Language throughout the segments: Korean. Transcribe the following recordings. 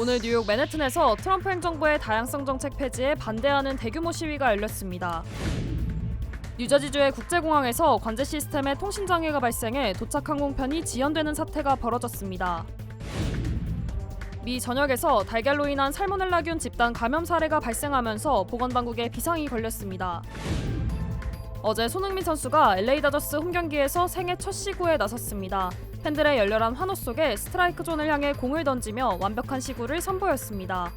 오늘 뉴욕 맨해튼에서 트럼프 행정부의 다양성 정책 폐지에 반대하는 대규모 시위가 열렸습니다. 뉴저지주의 국제공항에서 관제 시스템에 통신 장애가 발생해 도착 항공편이 지연되는 사태가 벌어졌습니다. 미 전역에서 달걀로 인한 살모넬라균 집단 감염 사례가 발생하면서 보건당국에 비상이 걸렸습니다. 어제 손흥민 선수가 LA 다저스 홈경기에서 생애 첫 시구에 나섰습니다. 팬들의 열렬한 환호 속에 스트라이크 존을 향해 공을 던지며 완벽한 시구를 선보였습니다.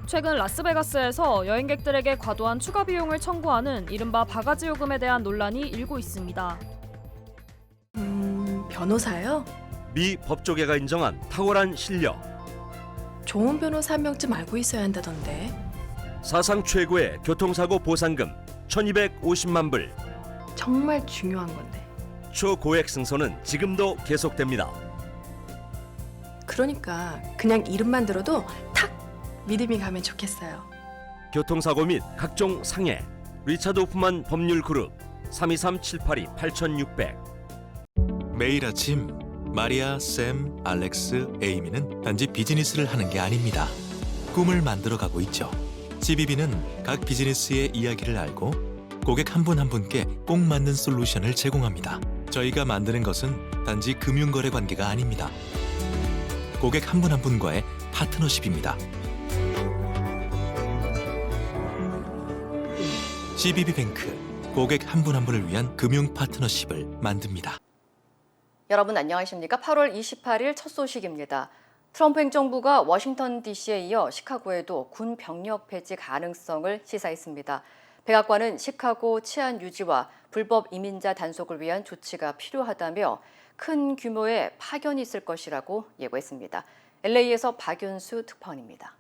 최근 라스베가스에서 여행객들에게 과도한 추가 비용을 청구하는 이른바 바가지 요금에 대한 논란이 일고 있습니다. 변호사요? 미 법조계가 인정한 탁월한 실력. 좋은 변호사 한 명쯤 알고 있어야 한다던데. 사상 최고의 교통사고 보상금 1250만 불. 정말 중요한 건데. 초고액 승소는 지금도 계속됩니다. 그러니까 그냥 이름만 들어도 탁 믿음이 가면 좋겠어요. 교통사고 및 각종 상해. 리차드 호프만 법률그룹 323-782-8600. 매일 아침 마리아, 샘, 알렉스, 에이미는 단지 비즈니스를 하는 게 아닙니다. 꿈을 만들어가고 있죠. CBB는 각 비즈니스의 이야기를 알고 고객 한 분 한 분께 꼭 맞는 솔루션을 제공합니다. 저희가 만드는 것은 단지 금융거래 관계가 아닙니다. 고객 한 분 한 분과의 파트너십입니다. CBB뱅크, 고객 한 분 한 분을 위한 금융 파트너십을 만듭니다. 여러분 안녕하십니까? 8월 28일 첫 소식입니다. 트럼프 행정부가 워싱턴 DC에 이어 시카고에도 군 병력 폐지 가능성을 시사했습니다. 백악관은 시카고 치안 유지와 불법 이민자 단속을 위한 조치가 필요하다며 큰 규모의 파견이 있을 것이라고 예고했습니다. LA에서 박윤수 특파원입니다.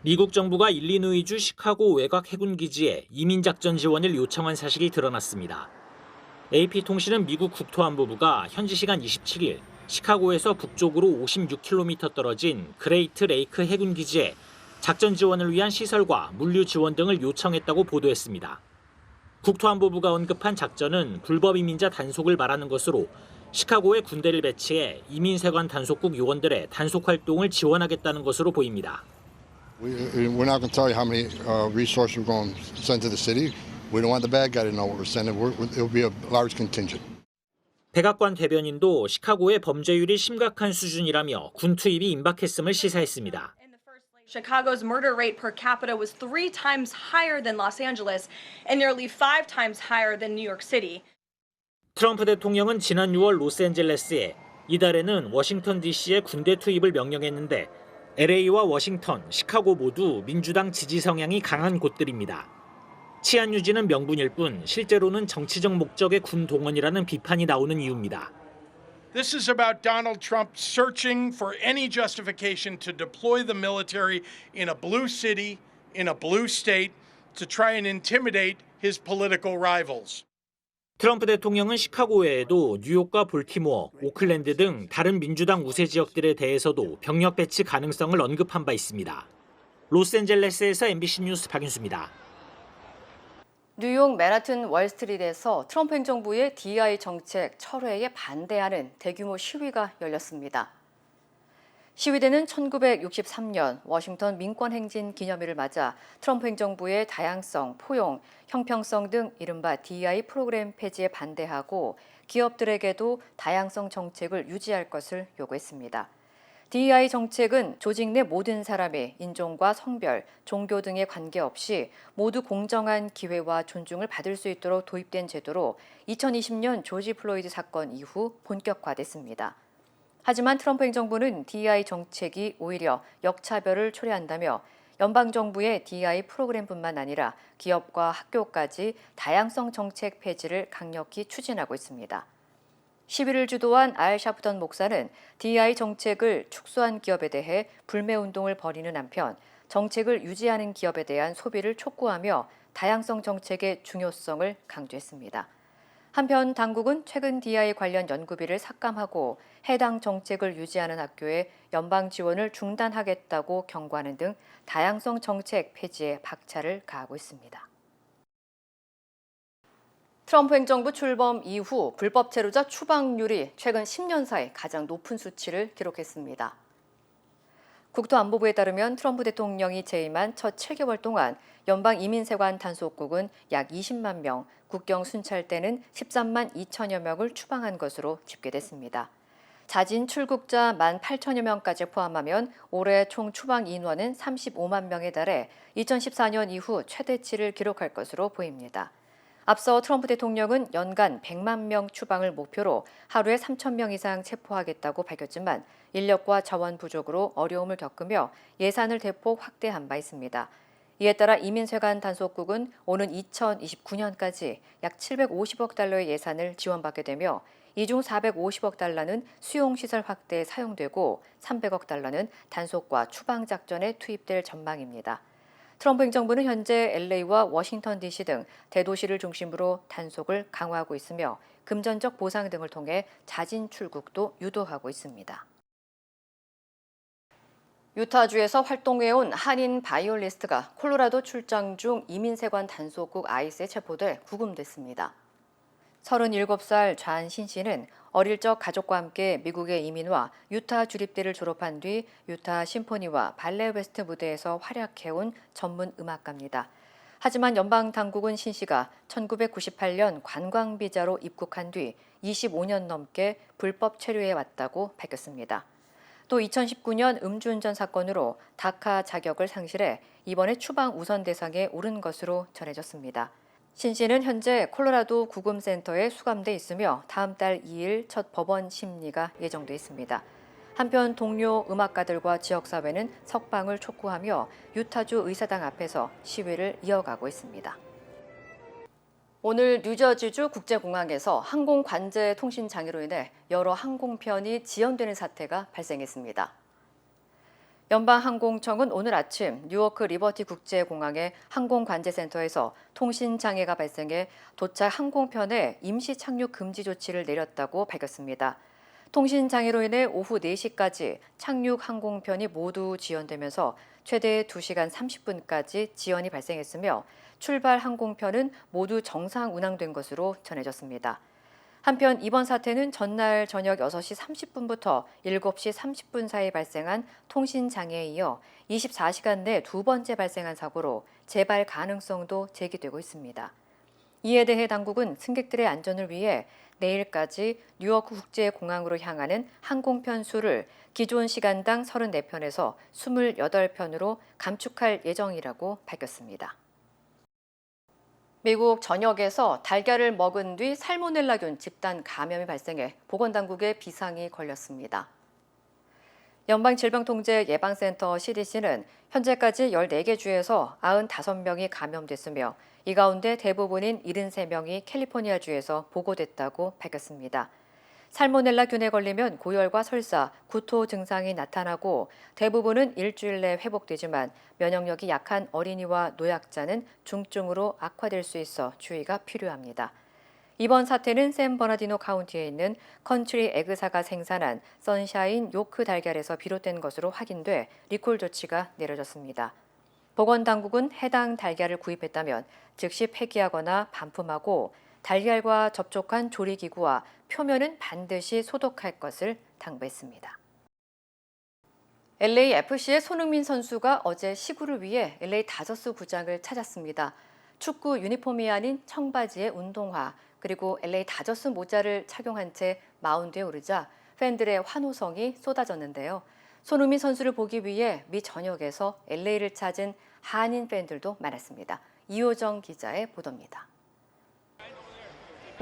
미국 정부가 일리노이주 시카고 외곽 해군기지에 이민작전 지원을 요청한 사실이 드러났습니다. AP통신은 미국 국토안보부가 현지 시간 27일 시카고에서 북쪽으로 56km 떨어진 그레이트 레이크 해군기지에 작전 지원을 위한 시설과 물류 지원 등을 요청했다고 보도했습니다. 국토안보부가 언급한 작전은 불법 이민자 단속을 말하는 것으로 시카고에 군대를 배치해 이민세관 단속국 요원들의 단속 활동을 지원하겠다는 것으로 보입니다. We're not going to tell you how many resources we're going to send to the city. We don't want the bad guy to know what we're sending. It'll be a large contingent. 백악관 대변인도 시카고의 범죄율이 심각한 수준이라며 군 투입이 임박했음을 시사했습니다. Chicago's murder rate per capita was 3 times higher than Los Angeles and nearly 5 times higher than New York City. 트럼프 대통령은 지난 6월 로스앤젤레스에 이달에는 워싱턴 DC에 군대 투입을 명령했는데 LA와 워싱턴, 시카고 모두 민주당 지지 성향이 강한 곳들입니다. 치안 유지는 명분일 뿐 실제로는 정치적 목적의 군 동원이라는 비판이 나오는 이유입니다. This is about Donald Trump searching for any justification to deploy the military in a blue city, in a blue state, to try and intimidate his political rivals. 트럼프 대통령은 시카고 외에도 뉴욕과 볼티모어, 오클랜드 등 다른 민주당 우세 지역들에 대해서도 병력 배치 가능성을 언급한 바 있습니다. 로스앤젤레스에서 MBC 뉴스 박윤수입니다. 뉴욕 맨하튼 월스트리트에서 트럼프 행정부의 DEI 정책 철회에 반대하는 대규모 시위가 열렸습니다. 시위대는 1963년 워싱턴 민권행진 기념일을 맞아 트럼프 행정부의 다양성, 포용, 형평성 등 이른바 DEI 프로그램 폐지에 반대하고 기업들에게도 다양성 정책을 유지할 것을 요구했습니다. DEI 정책은 조직 내 모든 사람의 인종과 성별, 종교 등에 관계없이 모두 공정한 기회와 존중을 받을 수 있도록 도입된 제도로 2020년 조지 플로이드 사건 이후 본격화됐습니다. 하지만 트럼프 행정부는 DEI 정책이 오히려 역차별을 초래한다며 연방정부의 DEI 프로그램뿐만 아니라 기업과 학교까지 다양성 정책 폐지를 강력히 추진하고 있습니다. 시위를 주도한 알 샤프던 목사는 DEI 정책을 축소한 기업에 대해 불매운동을 벌이는 한편 정책을 유지하는 기업에 대한 소비를 촉구하며 다양성 정책의 중요성을 강조했습니다. 한편 당국은 최근 DEI 관련 연구비를 삭감하고 해당 정책을 유지하는 학교에 연방 지원을 중단하겠다고 경고하는 등 다양성 정책 폐지에 박차를 가하고 있습니다. 트럼프 행정부 출범 이후 불법 체류자 추방률이 최근 10년 사이 가장 높은 수치를 기록했습니다. 국토안보부에 따르면 트럼프 대통령이 재임한 첫 7개월 동안 연방이민세관 단속국은 약 20만 명, 국경 순찰대는 13만 2천여 명을 추방한 것으로 집계됐습니다. 자진 출국자 1만 8천여 명까지 포함하면 올해 총 추방 인원은 35만 명에 달해 2014년 이후 최대치를 기록할 것으로 보입니다. 앞서 트럼프 대통령은 연간 100만 명 추방을 목표로 하루에 3천 명 이상 체포하겠다고 밝혔지만 인력과 자원 부족으로 어려움을 겪으며 예산을 대폭 확대한 바 있습니다. 이에 따라 이민세관 단속국은 오는 2029년까지 약 750억 달러의 예산을 지원받게 되며 이 중 450억 달러는 수용시설 확대에 사용되고 300억 달러는 단속과 추방 작전에 투입될 전망입니다. 트럼프 행정부는 현재 LA와 워싱턴 DC 등 대도시를 중심으로 단속을 강화하고 있으며 금전적 보상 등을 통해 자진 출국도 유도하고 있습니다. 유타주에서 활동해온 한인 바이올리스트가 콜로라도 출장 중 이민세관 단속국 아이스에 체포돼 구금됐습니다. 37살 좌신 씨는 어릴 적 가족과 함께 미국에 이민와 유타 주립대를 졸업한 뒤 유타 심포니와 발레 웨스트 무대에서 활약해온 전문 음악가입니다. 하지만 연방 당국은 신 씨가 1998년 관광비자로 입국한 뒤 25년 넘게 불법 체류해 왔다고 밝혔습니다. 또 2019년 음주운전 사건으로 다카 자격을 상실해 이번에 추방 우선 대상에 오른 것으로 전해졌습니다. 신 씨는 현재 콜로라도 구금센터에 수감돼 있으며 다음 달 2일 첫 법원 심리가 예정돼 있습니다. 한편 동료 음악가들과 지역사회는 석방을 촉구하며 유타주 의사당 앞에서 시위를 이어가고 있습니다. 오늘 뉴저지주 국제공항에서 항공 관제 통신 장애로 인해 여러 항공편이 지연되는 사태가 발생했습니다. 연방항공청은 오늘 아침 뉴워크 리버티 국제공항의 항공관제센터에서 통신장애가 발생해 도착 항공편에 임시 착륙 금지 조치를 내렸다고 밝혔습니다. 통신장애로 인해 오후 4시까지 착륙 항공편이 모두 지연되면서 최대 2시간 30분까지 지연이 발생했으며 출발 항공편은 모두 정상 운항된 것으로 전해졌습니다. 한편 이번 사태는 전날 저녁 6시 30분부터 7시 30분 사이 발생한 통신장애에 이어 24시간 내 두 번째 발생한 사고로 재발 가능성도 제기되고 있습니다. 이에 대해 당국은 승객들의 안전을 위해 내일까지 뉴워크 국제공항으로 향하는 항공편 수를 기존 시간당 34편에서 28편으로 감축할 예정이라고 밝혔습니다. 미국 전역에서 달걀을 먹은 뒤 살모넬라균 집단 감염이 발생해 보건당국에 비상이 걸렸습니다. 연방질병통제예방센터 CDC는 현재까지 14개 주에서 95명이 감염됐으며 이 가운데 대부분인 73명이 캘리포니아주에서 보고됐다고 밝혔습니다. 살모넬라균에 걸리면 고열과 설사, 구토 증상이 나타나고 대부분은 일주일 내 회복되지만 면역력이 약한 어린이와 노약자는 중증으로 악화될 수 있어 주의가 필요합니다. 이번 사태는 샌버나디노 카운티에 있는 컨트리 에그사가 생산한 선샤인 요크 달걀에서 비롯된 것으로 확인돼 리콜 조치가 내려졌습니다. 보건당국은 해당 달걀을 구입했다면 즉시 폐기하거나 반품하고 달걀과 접촉한 조리기구와 표면은 반드시 소독할 것을 당부했습니다. LAFC의 손흥민 선수가 어제 시구를 위해 LA 다저스 구장을 찾았습니다. 축구 유니폼이 아닌 청바지에 운동화, 그리고 LA 다저스 모자를 착용한 채 마운드에 오르자 팬들의 환호성이 쏟아졌는데요. 손흥민 선수를 보기 위해 미 전역에서 LA를 찾은 한인 팬들도 많았습니다. 이호정 기자의 보도입니다.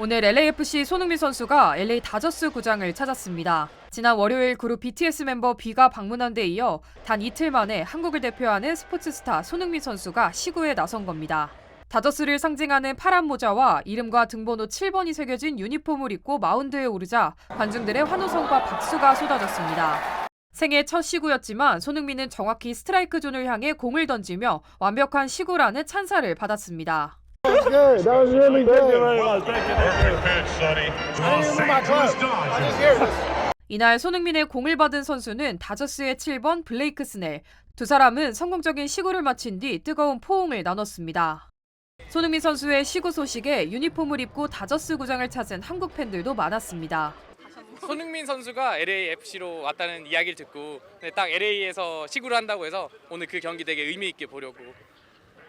오늘 LAFC 손흥민 선수가 LA 다저스 구장을 찾았습니다. 지난 월요일 그룹 BTS 멤버 B가 방문한 데 이어 단 이틀 만에 한국을 대표하는 스포츠 스타 손흥민 선수가 시구에 나선 겁니다. 다저스를 상징하는 파란 모자와 이름과 등번호 7번이 새겨진 유니폼을 입고 마운드에 오르자 관중들의 환호성과 박수가 쏟아졌습니다. 생애 첫 시구였지만 손흥민은 정확히 스트라이크 존을 향해 공을 던지며 완벽한 시구라는 찬사를 받았습니다. 이날 손흥민의 공을 받은 선수는 다저스의 7번 블레이크 스넬. 두 사람은 성공적인 시구를 마친 뒤 뜨거운 포옹을 나눴습니다. 손흥민 선수의 시구 소식에 유니폼을 입고 다저스 구장을 찾은 한국 팬들도 많았습니다. 손흥민 선수가 LAFC로 왔다는 이야기를 듣고 딱 LA에서 시구를 한다고 해서 오늘 그 경기 되게 의미 있게 보려고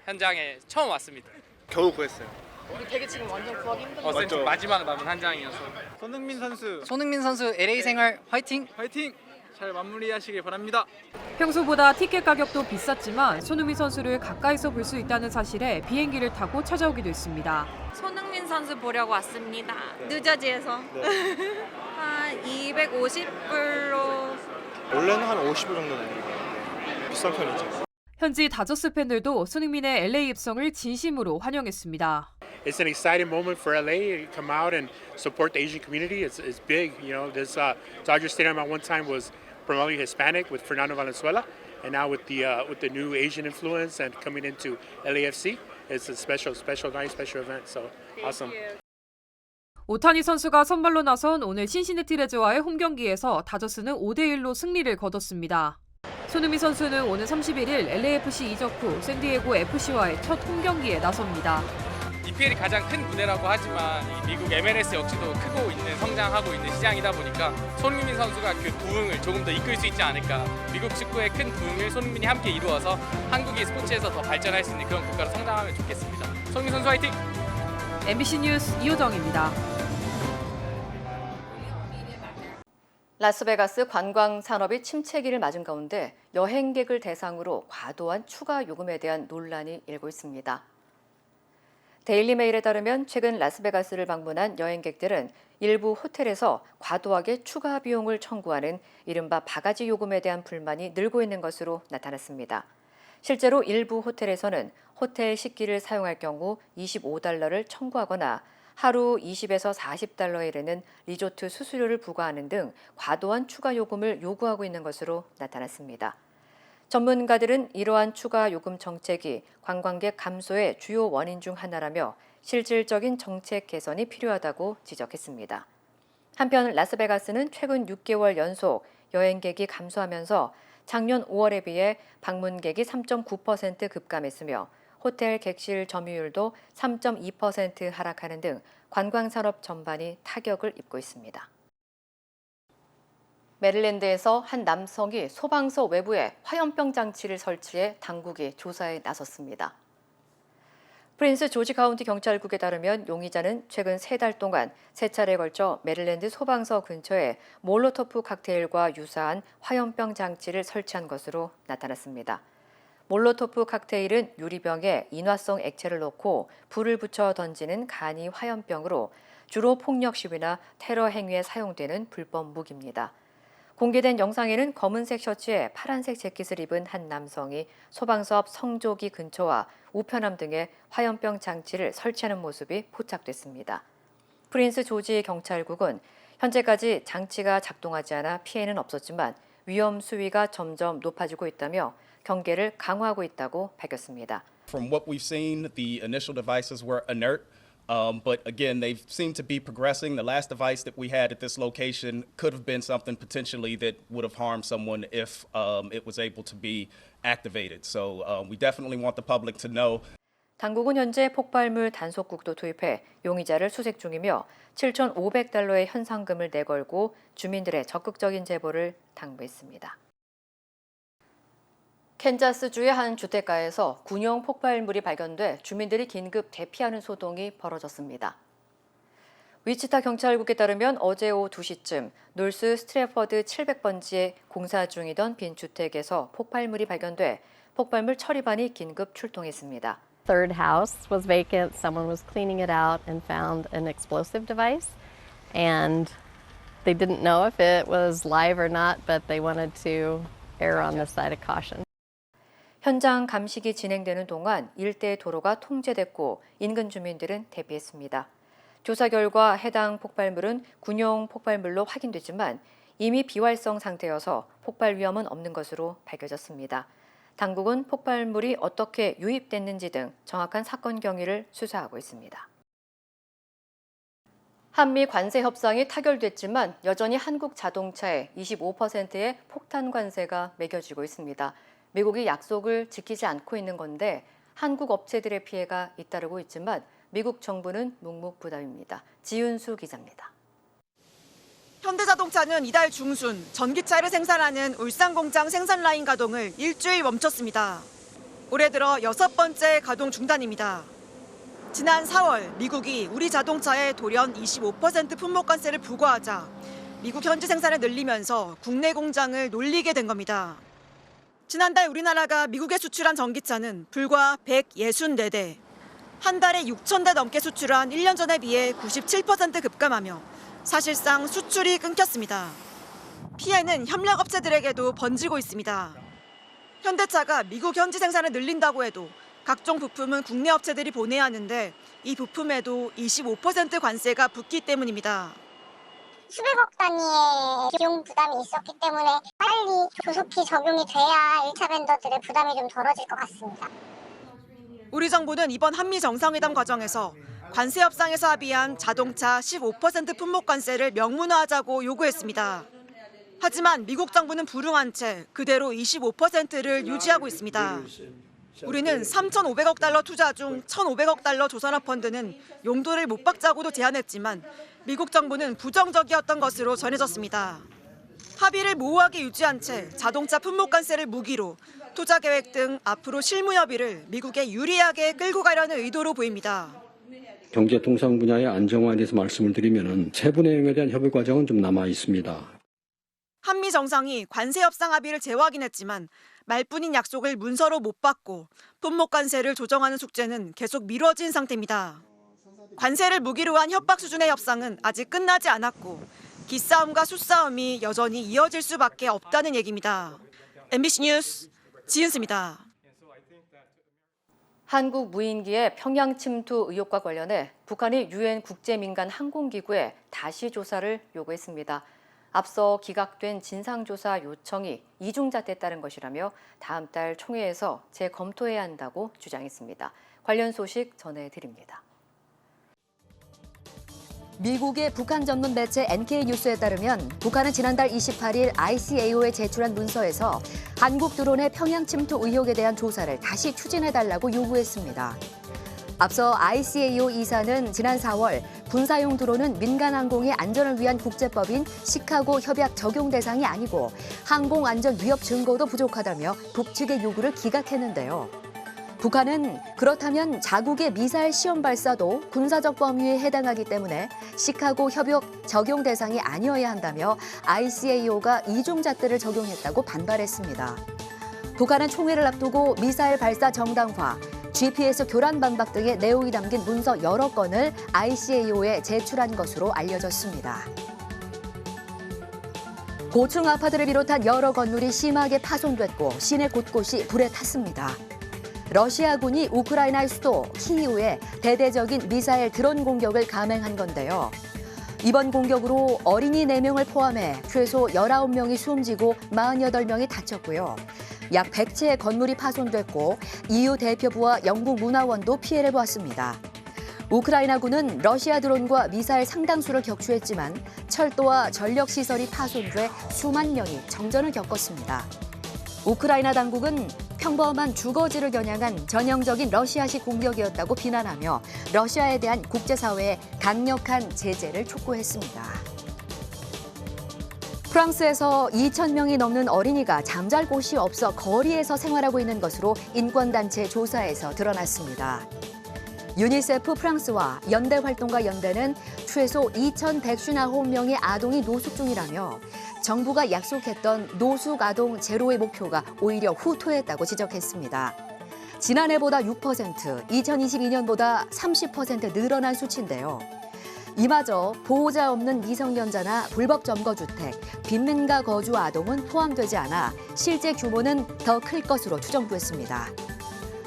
현장에 처음 왔습니다. 겨우 구했어요. 우리 되게 지금 완전 구하기 힘든 지금 마지막 남은 한 장이어서. 손흥민 선수 LA 생활 화이팅! 화이팅! 잘 마무리하시길 바랍니다. 평소보다 티켓 가격도 비쌌지만 손흥민 선수를 가까이서 볼 수 있다는 사실에 비행기를 타고 찾아오기도 했습니다. 손흥민 선수 보려고 왔습니다. 뉴저지에서 한 250불로. 원래는 한 50불 정도 내는 거예요. 비싼 편이죠. 현지 다저스 팬들도 손흥민의 LA 입성을 진심으로 환영했습니다. It's an exciting moment for LA to come out and support the Asian community. It's big, you know. This Dodger Stadium at one time was primarily Hispanic with Fernando Valenzuela, and now with the new Asian influence and coming into LAFC, it's a special night, special event. So awesome. 오타니 선수가 선발로 나선 오늘 신시내티 레즈와의 홈경기에서 다저스는 5대1로 승리를 거뒀습니다. 손흥민 선수는 오늘 31일 LAFC 이적 후 샌디에고 FC와의 첫 홈경기에 나섭니다. EPL이 가장 큰 무대라고 하지만 이 미국 MLS 역시도 크고 있는 성장하고 있는 시장이다 보니까 손흥민 선수가 그 부흥을 조금 더 이끌 수 있지 않을까. 미국 축구의 큰 부흥을 손흥민이 함께 이루어서 한국이 스포츠에서 더 발전할 수 있는 그런 국가로 성장하면 좋겠습니다. 손흥민 선수 화이팅! MBC 뉴스 이호정입니다. 라스베가스 관광 산업이 침체기를 맞은 가운데 여행객을 대상으로 과도한 추가 요금에 대한 논란이 일고 있습니다. 데일리 메일에 따르면 최근 라스베가스를 방문한 여행객들은 일부 호텔에서 과도하게 추가 비용을 청구하는 이른바 바가지 요금에 대한 불만이 늘고 있는 것으로 나타났습니다. 실제로 일부 호텔에서는 호텔 식기를 사용할 경우 $25를 청구하거나 하루 20에서 $40에 이르는 리조트 수수료를 부과하는 등 과도한 추가 요금을 요구하고 있는 것으로 나타났습니다. 전문가들은 이러한 추가 요금 정책이 관광객 감소의 주요 원인 중 하나라며 실질적인 정책 개선이 필요하다고 지적했습니다. 한편 라스베가스는 최근 6개월 연속 여행객이 감소하면서 작년 5월에 비해 방문객이 3.9% 급감했으며 호텔 객실 점유율도 3.2% 하락하는 등 관광산업 전반이 타격을 입고 있습니다. 메릴랜드에서 한 남성이 소방서 외부에 화염병 장치를 설치해 당국이 조사에 나섰습니다. 프린스 조지 카운티 경찰국에 따르면 용의자는 최근 3달 동안 3차례에 걸쳐 메릴랜드 소방서 근처에 몰로토프 칵테일과 유사한 화염병 장치를 설치한 것으로 나타났습니다. 몰로토프 칵테일은 유리병에 인화성 액체를 넣고 불을 붙여 던지는 간이 화염병으로 주로 폭력 시위나 테러 행위에 사용되는 불법 무기입니다. 공개된 영상에는 검은색 셔츠에 파란색 재킷을 입은 한 남성이 소방서 앞 성조기 근처와 우편함 등에 화염병 장치를 설치하는 모습이 포착됐습니다. 프린스 조지 경찰국은 현재까지 장치가 작동하지 않아 피해는 없었지만 위험 수위가 점점 높아지고 있다며 경계를 강화하고 있다고 밝혔습니다. From what we've seen, the initial devices were inert. But again, they seem to be progressing. The last device that we had at this location could have been something potentially that would have harmed someone if it was able to be activated. So we definitely want the public to know. 당국은 현재 폭발물 단속국도 투입해 용의자를 수색 중이며 $7,500의 현상금을 내걸고 주민들의 적극적인 제보를 당부했습니다. 캔자스주의 한 주택가에서 군용 폭발물이 발견돼 주민들이 긴급 대피하는 소동이 벌어졌습니다. 위치타 경찰국에 따르면 어제 오후 2시쯤 놀스 스트래퍼드 700번지에 공사 중이던 빈 주택에서 폭발물이 발견돼 폭발물 처리반이 긴급 출동했습니다. Third house was vacant. Someone was cleaning it out and found an explosive device. And they didn't know if it was live or not, but they wanted to err on the side of caution. 현장 감식이 진행되는 동안 일대 도로가 통제됐고 인근 주민들은 대피했습니다. 조사 결과 해당 폭발물은 군용 폭발물로 확인됐지만 이미 비활성 상태여서 폭발 위험은 없는 것으로 밝혀졌습니다. 당국은 폭발물이 어떻게 유입됐는지 등 정확한 사건 경위를 수사하고 있습니다. 한미 관세 협상이 타결됐지만 여전히 한국 자동차에 25%의 폭탄 관세가 매겨지고 있습니다. 미국이 약속을 지키지 않고 있는 건데 한국 업체들의 피해가 잇따르고 있지만 미국 정부는 묵묵부답입니다. 지윤수 기자입니다. 현대자동차는 이달 중순 전기차를 생산하는 울산 공장 생산 라인 가동을 일주일 멈췄습니다. 올해 들어 6번째 가동 중단입니다. 지난 4월 미국이 우리 자동차에 돌연 25% 품목관세를 부과하자 미국 현지 생산을 늘리면서 국내 공장을 놀리게 된 겁니다. 지난달 우리나라가 미국에 수출한 전기차는 불과 164대. 한 달에 6,000대 넘게 수출한 1년 전에 비해 97% 급감하며 사실상 수출이 끊겼습니다. 피해는 협력업체들에게도 번지고 있습니다. 현대차가 미국 현지 생산을 늘린다고 해도 각종 부품은 국내 업체들이 보내야 하는데 이 부품에도 25% 관세가 붙기 때문입니다. 수백억 단위의 비용 부담이 있었기 때문에 빨리 조속히 적용이 돼야 1차 벤더들의 부담이 좀 덜어질 것 같습니다. 우리 정부는 이번 한미 정상회담 과정에서 관세 협상에서 합의한 자동차 15% 품목 관세를 명문화하자고 요구했습니다. 하지만 미국 정부는 불응한 채 그대로 25%를 유지하고 있습니다. 우리는 3,500억 달러 투자 중 1,500억 달러 조선업 펀드는 용도를 못 받자고도 제안했지만 미국 정부는 부정적이었던 것으로 전해졌습니다. 합의를 모호하게 유지한 채 자동차 품목 관세를 무기로 투자 계획 등 앞으로 실무 협의를 미국에 유리하게 끌고 가려는 의도로 보입니다. 경제통상 분야의 안정화에 대해서 말씀을 드리면 세부 내용에 대한 협의 과정은 좀 남아 있습니다. 한미 정상이 관세 협상 합의를 재확인했지만 말뿐인 약속을 문서로 못 받고 품목 관세를 조정하는 숙제는 계속 미뤄진 상태입니다. 관세를 무기로 한 협박 수준의 협상은 아직 끝나지 않았고 기싸움과 수싸움이 여전히 이어질 수밖에 없다는 얘기입니다. MBC 뉴스 지은수입니다. 한국 무인기의 평양 침투 의혹과 관련해 북한이 유엔 국제민간 항공기구에 다시 조사를 요구했습니다. 앞서 기각된 진상조사 요청이 이중잣대에 따른 것이라며 다음 달 총회에서 재검토해야 한다고 주장했습니다. 관련 소식 전해드립니다. 미국의 북한 전문 매체 NK뉴스에 따르면 북한은 지난달 28일 ICAO에 제출한 문서에서 한국 드론의 평양 침투 의혹에 대한 조사를 다시 추진해달라고 요구했습니다. 앞서 ICAO 이사는 지난 4월 군사용 드론은 민간 항공의 안전을 위한 국제법인 시카고 협약 적용 대상이 아니고 항공안전 위협 증거도 부족하다며 북측의 요구를 기각했는데요. 북한은 그렇다면 자국의 미사일 시험 발사도 군사적 범위에 해당하기 때문에 시카고 협약 적용 대상이 아니어야 한다며 ICAO가 이중잣대를 적용했다고 반발했습니다. 북한은 총회를 앞두고 미사일 발사 정당화, GPS 교란 반박 등의 내용이 담긴 문서 여러 건을 ICAO에 제출한 것으로 알려졌습니다. 고층 아파트를 비롯한 여러 건물이 심하게 파손됐고 시내 곳곳이 불에 탔습니다. 러시아군이 우크라이나의 수도 키이우에 대대적인 미사일 드론 공격을 감행한 건데요. 이번 공격으로 어린이 4명을 포함해 최소 19명이 숨지고 48명이 다쳤고요. 약 100채의 건물이 파손됐고 EU 대표부와 영국 문화원도 피해를 보았습니다. 우크라이나군은 러시아 드론과 미사일 상당수를 격추했지만 철도와 전력시설이 파손돼 수만 명이 정전을 겪었습니다. 우크라이나 당국은 평범한 주거지를 겨냥한 전형적인 러시아식 공격이었다고 비난하며 러시아에 대한 국제사회의 강력한 제재를 촉구했습니다. 프랑스에서 2,000명이 넘는 어린이가 잠잘 곳이 없어 거리에서 생활하고 있는 것으로 인권단체 조사에서 드러났습니다. 유니세프 프랑스와 연대활동가 연대는 최소 2,159명의 아동이 노숙 중이라며 정부가 약속했던 노숙 아동 제로의 목표가 오히려 후퇴했다고 지적했습니다. 지난해보다 6%, 2022년보다 30% 늘어난 수치인데요. 이마저 보호자 없는 미성년자나 불법 점거주택, 빈민가 거주 아동은 포함되지 않아 실제 규모는 더 클 것으로 추정됐습니다.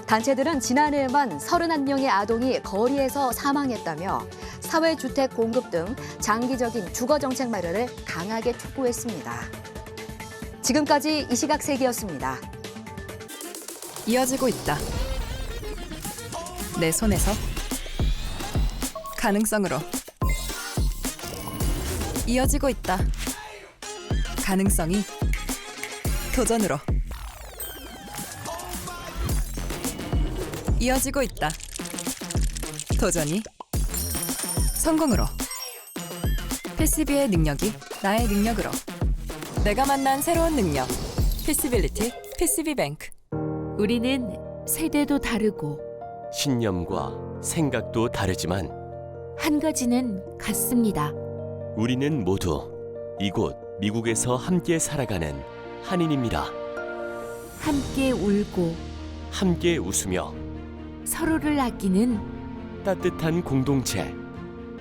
단체들은 지난해에만 31명의 아동이 거리에서 사망했다며 사회주택 공급 등 장기적인 주거정책 마련을 강하게 촉구했습니다. 지금까지 이 시각 세계였습니다. 이어지고 있다. 내 손에서 가능성으로 이어지고 있다. 가능성이 도전으로 이어지고 있다. 도전이 성공으로. 패시비의 능력이 나의 능력으로. 내가 만난 새로운 능력. 패시빌리티 패시비뱅크. 우리는 세대도 다르고 신념과 생각도 다르지만 한 가지는 같습니다. 우리는 모두 이곳 미국에서 함께 살아가는 한인입니다. 함께 울고 함께 웃으며 서로를 아끼는 따뜻한 공동체.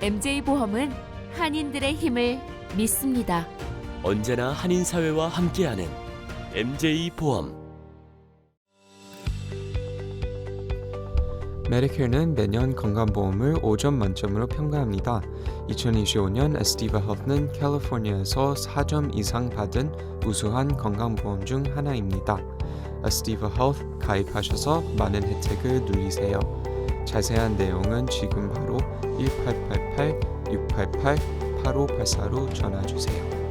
MJ보험은 한인들의 힘을 믿습니다. 언제나 한인 사회와 함께하는 MJ보험. 메디케어는 매년 건강보험을 5점 만점으로 평가합니다. 2025년 에스티바 헬스는 캘리포니아에서 4점 이상 받은 우수한 건강보험 중 하나입니다. 에스티바 헬스 가입하셔서 많은 혜택을 누리세요. 자세한 내용은 지금 바로 1888-688-8584로 전화주세요.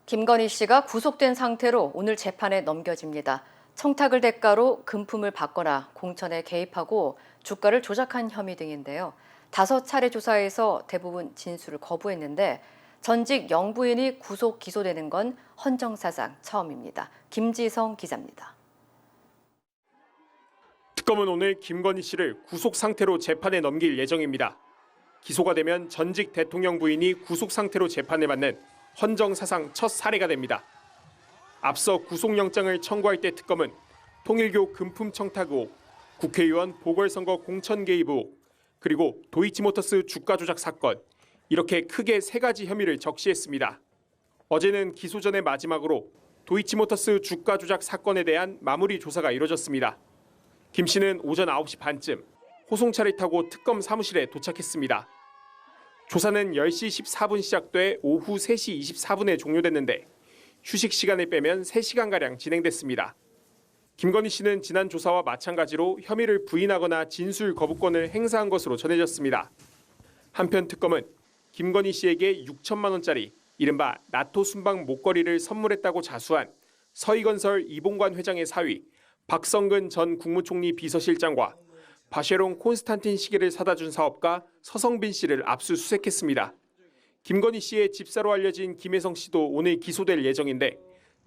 김건희 씨가 구속된 상태로 오늘 재판에 넘겨집니다. 청탁을 대가로 금품을 받거나 공천에 개입하고 주가를 조작한 혐의 등인데요. 5차례 조사에서 대부분 진술을 거부했는데 전직 영부인이 구속 기소되는 건 헌정사상 처음입니다. 김지성 기자입니다. 특검은 오늘 김건희 씨를 구속 상태로 재판에 넘길 예정입니다. 기소가 되면 전직 대통령 부인이 구속 상태로 재판을 받는 헌정사상 첫 사례가 됩니다. 앞서 구속영장을 청구할 때 특검은 통일교 금품 청탁 의혹, 국회의원 보궐선거 공천 개입 의혹, 그리고 도이치모터스 주가 조작 사건, 이렇게 크게 3가지 혐의를 적시했습니다. 어제는 기소 전의 마지막으로 도이치모터스 주가 조작 사건에 대한 마무리 조사가 이뤄졌습니다. 김 씨는 오전 9시 반쯤 호송차를 타고 특검 사무실에 도착했습니다. 조사는 10시 14분 시작돼 오후 3시 24분에 종료됐는데 휴식 시간을 빼면 3시간가량 진행됐습니다. 김건희 씨는 지난 조사와 마찬가지로 혐의를 부인하거나 진술 거부권을 행사한 것으로 전해졌습니다. 한편 특검은 김건희 씨에게 6천만 원짜리 이른바 나토 순방 목걸이를 선물했다고 자수한 서희건설 이봉관 회장의 사위 박성근 전 국무총리 비서실장과 바쉐롱 콘스탄틴 시계를 사다 준 사업가 서성빈 씨를 압수수색했습니다. 김건희 씨의 집사로 알려진 김혜성 씨도 오늘 기소될 예정인데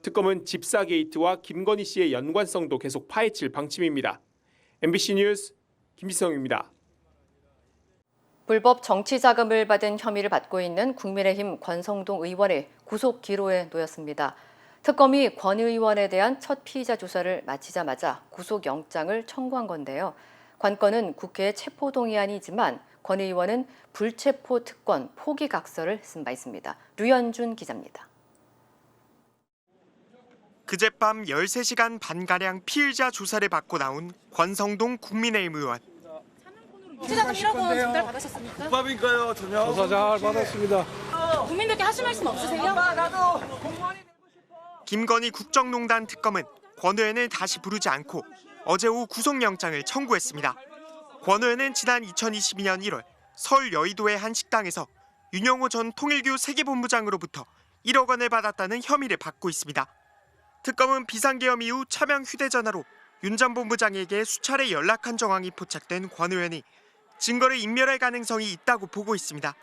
특검은 집사 게이트와 김건희 씨의 연관성도 계속 파헤칠 방침입니다. MBC 뉴스 김지성입니다. 불법 정치 자금을 받은 혐의를 받고 있는 국민의힘 권성동 의원의 구속 기로에 놓였습니다. 특검이 권 의원에 대한 첫 피의자 조사를 마치자마자 구속영장을 청구한 건데요. 관건은 국회의 체포동의안이지만 권 의원은 불체포 특권 포기 각서를 쓴 바 있습니다. 류현준 기자입니다. 그젯밤 13시간 반가량 피의자 조사를 받고 나온 권성동 국민의힘 의원. 피자금 1억 원 전달 받으셨습니까? 국밥인가요? 전혀. 조사 잘 받았습니다. 국민들께 하실 말씀 없으세요? 김건희 국정농단 특검은 권 의원을 다시 부르지 않고 어제 오후 구속영장을 청구했습니다. 권 의원은 지난 2022년 1월 서울 여의도의 한 식당에서 윤영호 전 통일교 세계본부장으로부터 1억 원을 받았다는 혐의를 받고 있습니다. 특검은 비상계엄 이후 차명 휴대전화로 윤 전 본부장에게 수차례 연락한 정황이 포착된 권 의원이 증거를 인멸할 가능성이 있다고 보고 있습니다.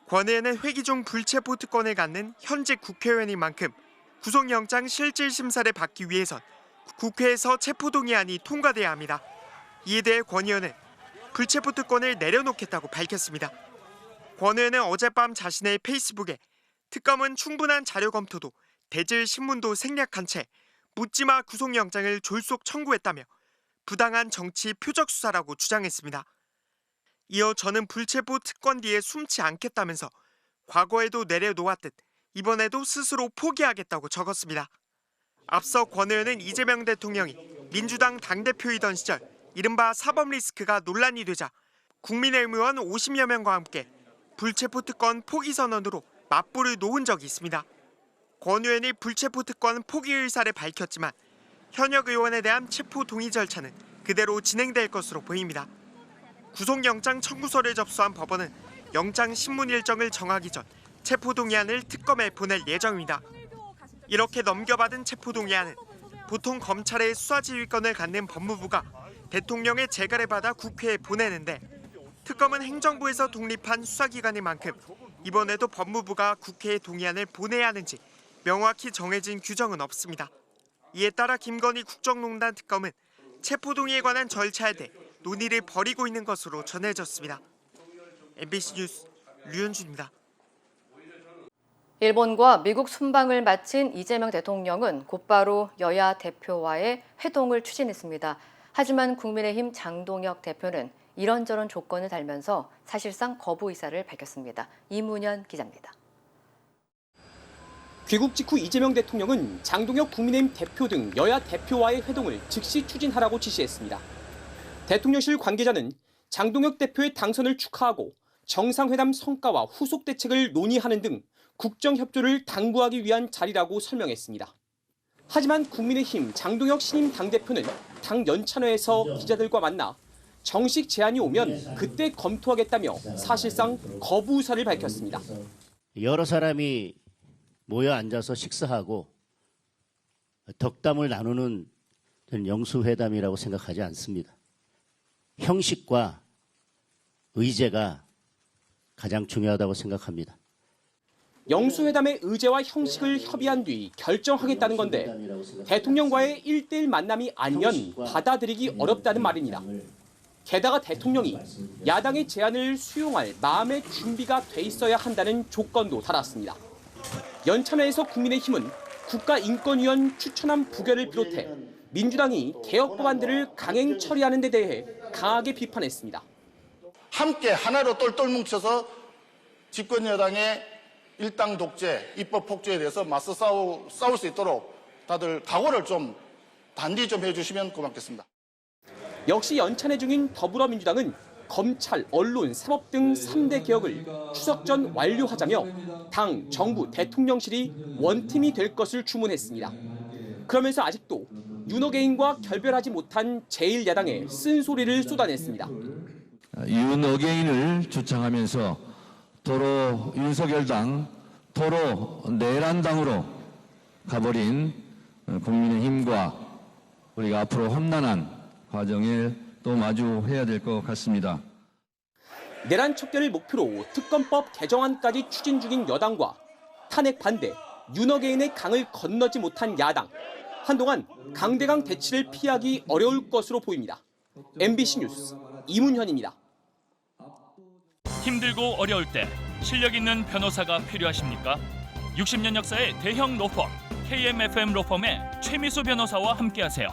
권 의원은 회기 중 불체포 특권을 갖는 현직 국회의원인 만큼 구속영장 실질심사를 받기 위해선 국회에서 체포동의안이 통과돼야 합니다. 이에 대해 권 의원은 불체포 특권을 내려놓겠다고 밝혔습니다. 권 의원은 어젯밤 자신의 페이스북에 특검은 충분한 자료 검토도 대질 신문도 생략한 채 묻지마 구속영장을 졸속 청구했다며 부당한 정치 표적 수사라고 주장했습니다. 이어 저는 불체포 특권 뒤에 숨지 않겠다면서 과거에도 내려놓았듯 이번에도 스스로 포기하겠다고 적었습니다. 앞서 권 의원은 이재명 대통령이 민주당 당대표이던 시절 이른바 사법 리스크가 논란이 되자 국민의힘 의원 50여 명과 함께 불체포 특권 포기 선언으로 맞불을 놓은 적이 있습니다. 권 의원이 불체포 특권 포기 의사를 밝혔지만 현역 의원에 대한 체포 동의 절차는 그대로 진행될 것으로 보입니다. 구속영장 청구서를 접수한 법원은 영장 신문 일정을 정하기 전 체포동의안을 특검에 보낼 예정입니다. 이렇게 넘겨받은 체포동의안은 보통 검찰의 수사지휘권을 갖는 법무부가 대통령의 재가를 받아 국회에 보내는데 특검은 행정부에서 독립한 수사기관인 만큼 이번에도 법무부가 국회에 동의안을 보내야 하는지 명확히 정해진 규정은 없습니다. 이에 따라 김건희 국정농단 특검은 체포동의에 관한 절차에 대해 논의를 벌이고 있는 것으로 전해졌습니다. MBC 뉴스 류현준입니다. 일본과 미국 순방을 마친 이재명 대통령은 곧바로 여야 대표와의 회동을 추진했습니다. 하지만 국민의힘 장동혁 대표는 이런저런 조건을 달면서 사실상 거부 의사를 밝혔습니다. 이문현 기자입니다. 귀국 직후 이재명 대통령은 장동혁 국민의힘 대표 등 여야 대표와의 회동을 즉시 추진하라고 지시했습니다. 대통령실 관계자는 장동혁 대표의 당선을 축하하고 정상회담 성과와 후속 대책을 논의하는 등 국정협조를 당부하기 위한 자리라고 설명했습니다. 하지만 국민의힘 장동혁 신임 당대표는 당 연찬회에서 기자들과 만나 정식 제안이 오면 그때 검토하겠다며 사실상 거부 의사를 밝혔습니다. 여러 사람이 모여 앉아서 식사하고 덕담을 나누는 영수회담이라고 생각하지 않습니다. 형식과 의제가 가장 중요하다고 생각합니다. 영수회담의 의제와 형식을 협의한 뒤 결정하겠다는 건데 대통령과의 1대1 만남이 아니면 받아들이기 어렵다는 말입니다. 게다가 대통령이 야당의 제안을 수용할 마음의 준비가 돼 있어야 한다는 조건도 달았습니다. 연찬회에서 국민의힘은 국가인권위원 추천안 부결을 비롯해 민주당이 개혁 법안들을 강행 처리하는 데 대해 강하게 비판했습니다. 함께 하나로 똘똘 뭉쳐서 집권 여당의 일당 독재, 입법 폭주에 대해서 맞서 싸울 수 있도록 다들 각오를 좀 단디 좀 해주시면 고맙겠습니다. 역시 연찬회 중인 더불어민주당은 검찰, 언론, 사법 등 3대 개혁을 추석 전 완료하자며 당, 정부, 대통령실이 원팀이 될 것을 주문했습니다. 그러면서 아직도 윤어게인과 결별하지 못한 제1야당에 쓴소리를 쏟아냈습니다. 윤어게인을 주창하면서 도로 윤석열당, 도로 내란당으로 가버린 국민의힘과 우리가 앞으로 험난한 과정을 또 마주해야 될 것 같습니다. 내란 척결을 목표로 특검법 개정안까지 추진 중인 여당과 탄핵 반대, 윤어게인의 강을 건너지 못한 야당. 한동안 강대강 대치를 피하기 어려울 것으로 보입니다. MBC 뉴스 이문현입니다. 힘들고 어려울 때 실력 있는 변호사가 필요하십니까? 60년 역사의 대형 로펌 KMFM 로펌의 최미수 변호사와 함께하세요.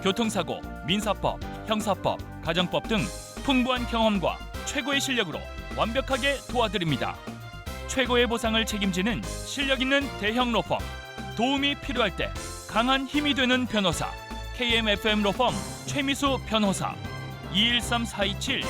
교통사고, 민사법, 형사법, 가정법 등 풍부한 경험과 최고의 실력으로 완벽하게 도와드립니다. 최고의 보상을 책임지는 실력 있는 대형 로펌. 도움이 필요할 때 강한 힘이 되는 변호사. KMFM 로펌 최미수 변호사. 213-427-2350.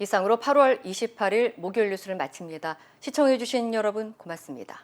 이상으로 8월 28일 목요일 뉴스를 마칩니다. 시청해주신 여러분 고맙습니다.